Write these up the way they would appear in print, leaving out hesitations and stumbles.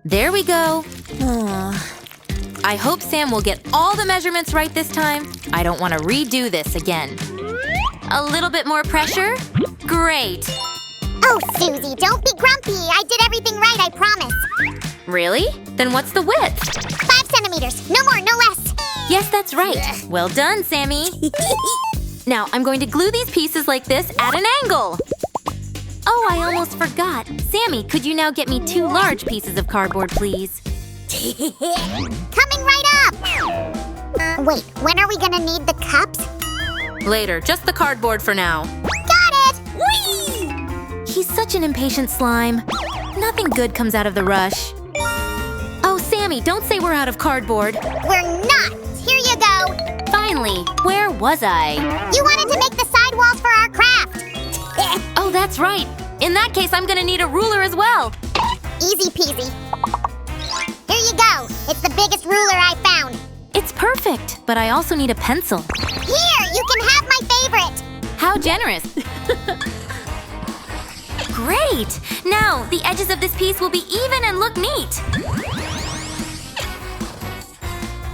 There we go. I hope Sam will get all the measurements right this time. I don't want to redo this again. A little bit more pressure? Great. Oh, Susie, don't be grumpy. I did everything right, I promise. Really? Then what's the width? 5 centimeters. No more, no less. Yes, that's right. Well done, Sammy. Now, I'm going to glue these pieces like this at an angle. Oh, I almost forgot. Sammy, could you now get me 2 large pieces of cardboard, please? Coming right up! Wait, when are we gonna need the cups? Later, just the cardboard for now. Got it! Whee! He's such an impatient slime. Nothing good comes out of the rush. Oh, Sammy, don't say we're out of cardboard. We're not! Here you go! Finally, where was I? You wanted to make the sidewalls for our craft! Oh, that's right. In that case, I'm gonna need a ruler as well. Easy peasy. Here you go. It's the biggest ruler I found. It's perfect, but I also need a pencil. Here, you can have my favorite. How generous. Great! Now, the edges of this piece will be even and look neat.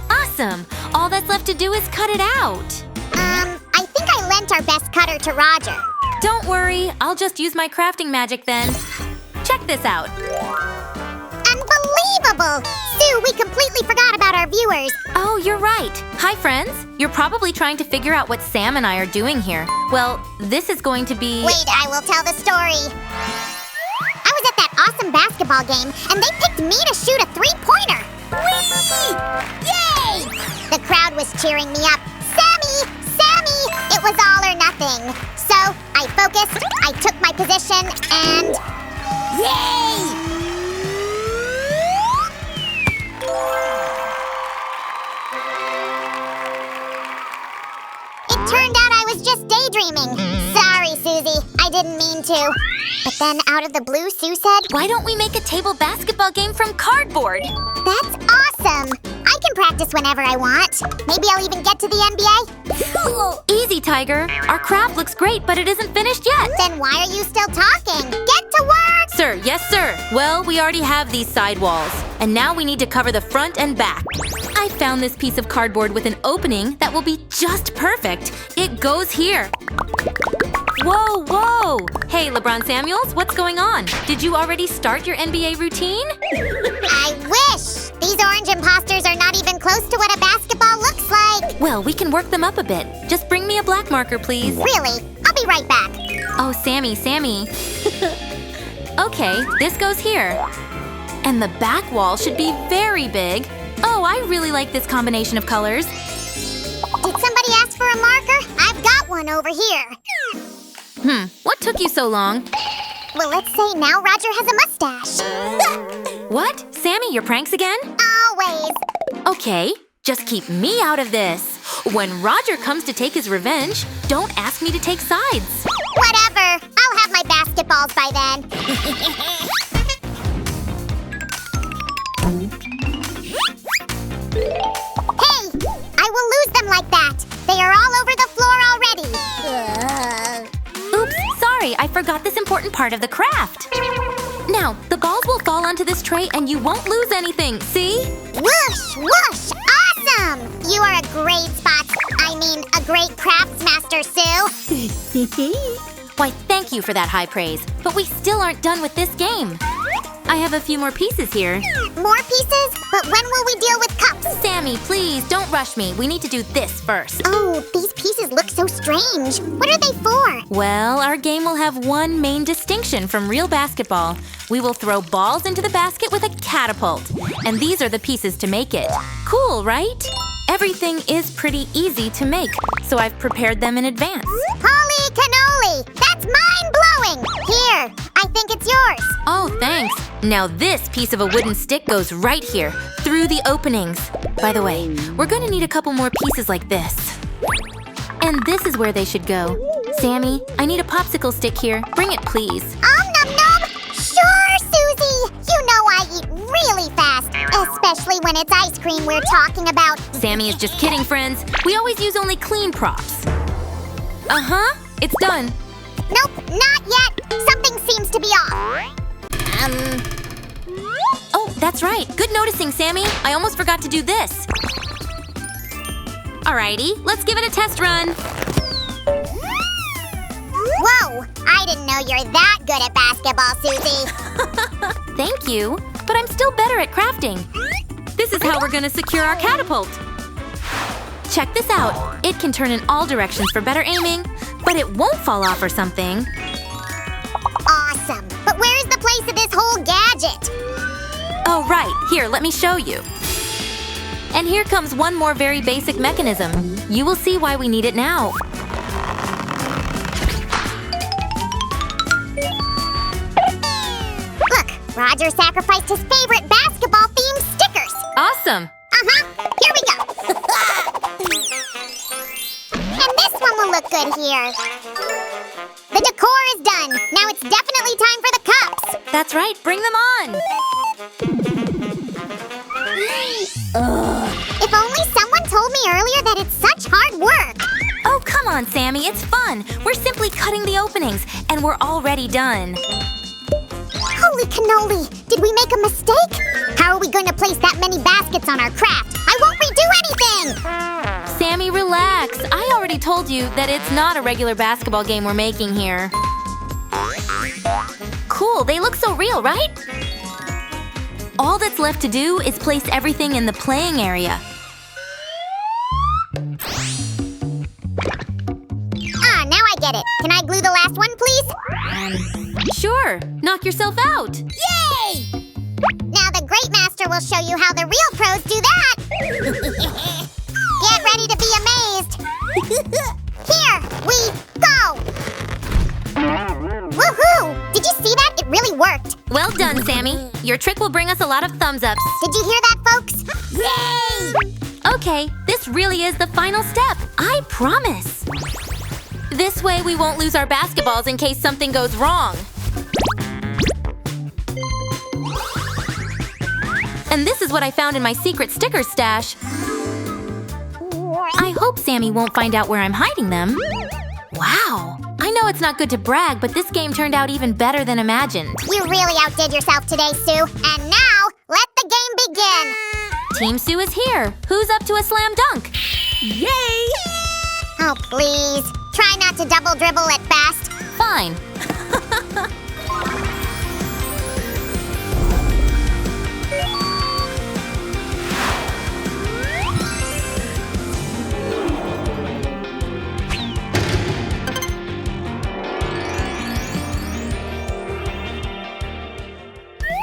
Awesome! All that's left to do is cut it out. I think I lent our best cutter to Roger. Don't worry, I'll just use my crafting magic then. Check this out. Unbelievable! Sue, we completely forgot about our viewers. Oh, you're right. Hi, friends. You're probably trying to figure out what Sam and I are doing here. Well, this is going to be… Wait, I will tell the story. I was at that awesome basketball game, and they picked me to shoot a 3-pointer. Whee! Yay! The crowd was cheering me up. Sammy! Sammy! It was all or nothing. So, I focused, I took my position, and… Yay! It turned out I was just daydreaming. Sorry, Susie. I didn't mean to. But then out of the blue, Sue said, Why don't we make a table basketball game from cardboard? That's awesome! I can practice whenever I want. Maybe I'll even get to the NBA. Easy, Tiger. Our craft looks great, but it isn't finished yet. Then why are you still talking? Get to work! Sir, yes, sir. Well, we already have these side walls. And now we need to cover the front and back. I found this piece of cardboard with an opening that will be just perfect. It goes here. Whoa, whoa! Hey, LeBron Samuels, what's going on? Did you already start your NBA routine? I wish! These orange imposters are not even close to what a basketball looks like. Well, we can work them up a bit. Just bring me a black marker, please. Really? I'll be right back. Oh, Sammy. Okay, this goes here. And the back wall should be very big. Oh, I really like this combination of colors. Did somebody ask for a marker? I've got one over here. What took you so long? Well, let's say now Roger has a mustache. What? Sammy, your pranks again? Always. Okay, just keep me out of this. When Roger comes to take his revenge, don't ask me to take sides. Whatever. I'll have my basketballs by then. Hey! I will lose them like that. They are all over the floor already. Oops, sorry, I forgot this important part of the craft. Now, the balls will fall onto this tray and you won't lose anything, see? Whoosh! Whoosh! Awesome! You are a great a great craftsmaster, Sue. Why, thank you for that high praise. But we still aren't done with this game. I have a few more pieces here. More pieces? But when will we deal with cups? Sammy, please, don't rush me. We need to do this first. Oh, these pieces look so strange. What are they for? Well, our game will have one main distinction from real basketball. We will throw balls into the basket with a catapult. And these are the pieces to make it. Cool, right? Everything is pretty easy to make, so I've prepared them in advance. Holy cannoli! That's mind-blowing! Here, I think it's yours. Oh, thanks. Now this piece of a wooden stick goes right here, through the openings. By the way, we're going to need a couple more pieces like this. And this is where they should go. Sammy, I need a popsicle stick here. Bring it, please. Nom nom! Sure, Susie! You know I eat really fast, especially when it's ice cream we're talking about. Sammy is just kidding, friends. We always use only clean props. Uh-huh. It's done. Nope, not yet. Something seems seems to be off. Oh, that's right. Good noticing, Sammy. I almost forgot to do this. Alrighty, let's give it a test run. Whoa! I didn't know you're that good at basketball, Susie. Thank you, but I'm still better at crafting. This is how we're gonna secure our catapult. Check this out. It can turn in all directions for better aiming, but it won't fall off or something. Awesome! But where's the place of this whole gadget? Oh, right. Here, let me show you. And here comes one more very basic mechanism. You will see why we need it now. Look, Roger sacrificed his favorite basketball-themed stickers. Awesome. Here we go. And this one will look good here. The decor is done. Now it's definitely time for the cups. That's right. Bring them on. If only someone told me earlier that it's such hard work. Oh, come on, Sammy. It's fun. We're simply cutting the openings, and we're already done. Holy cannoli! Did we make a mistake? How are we going to place that many baskets on our craft? I won't redo anything! Sammy, relax. I already told you that it's not a regular basketball game we're making here. Cool, they look so real, right? All that's left to do is place everything in the playing area. Ah, now I get it. Can I glue the last one, please? Sure. Knock yourself out. Yay! Now the Great Master will show you how the real pros do that. Get ready to be amazed. Here we go. Woohoo! Did you see that? It really worked. Well done, Sammy. Your trick will bring us a lot of thumbs ups. Did you hear that, folks? Yay! Okay, this really is the final step. I promise. This way we won't lose our basketballs in case something goes wrong. And this is what I found in my secret sticker stash. I hope Sammy won't find out where I'm hiding them. Wow! I know it's not good to brag, but this game turned out even better than imagined. You really outdid yourself today, Sue. And now, let the game begin. Team Sue is here. Who's up to a slam dunk? Yay! Oh, please. Try not to double dribble at best. Fine.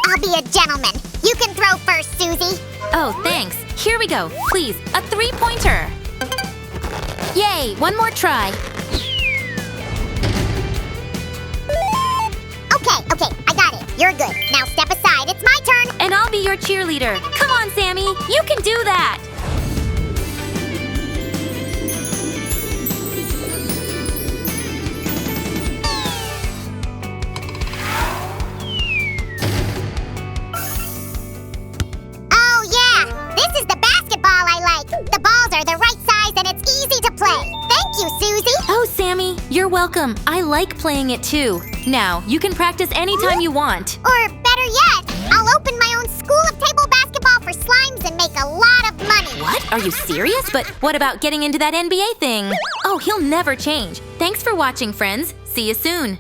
I'll be a gentleman. You can throw first, Susie. Oh, thanks. Here we go. Please, a three-pointer. Yay, one more try. Okay, I got it. You're good. Now step aside. It's my turn. And I'll be your cheerleader. Come on, Sammy. You can do that. Oh, yeah. This is the basketball I like. The balls are the right size and it's easy to play. Thank you, Susie. Oh, Sammy, you're welcome. I like playing it too. Now, you can practice anytime you want. Or better yet, I'll open my own school of table basketball for slimes and make a lot of money. What? Are you serious? But what about getting into that NBA thing? Oh, he'll never change. Thanks for watching, friends. See you soon.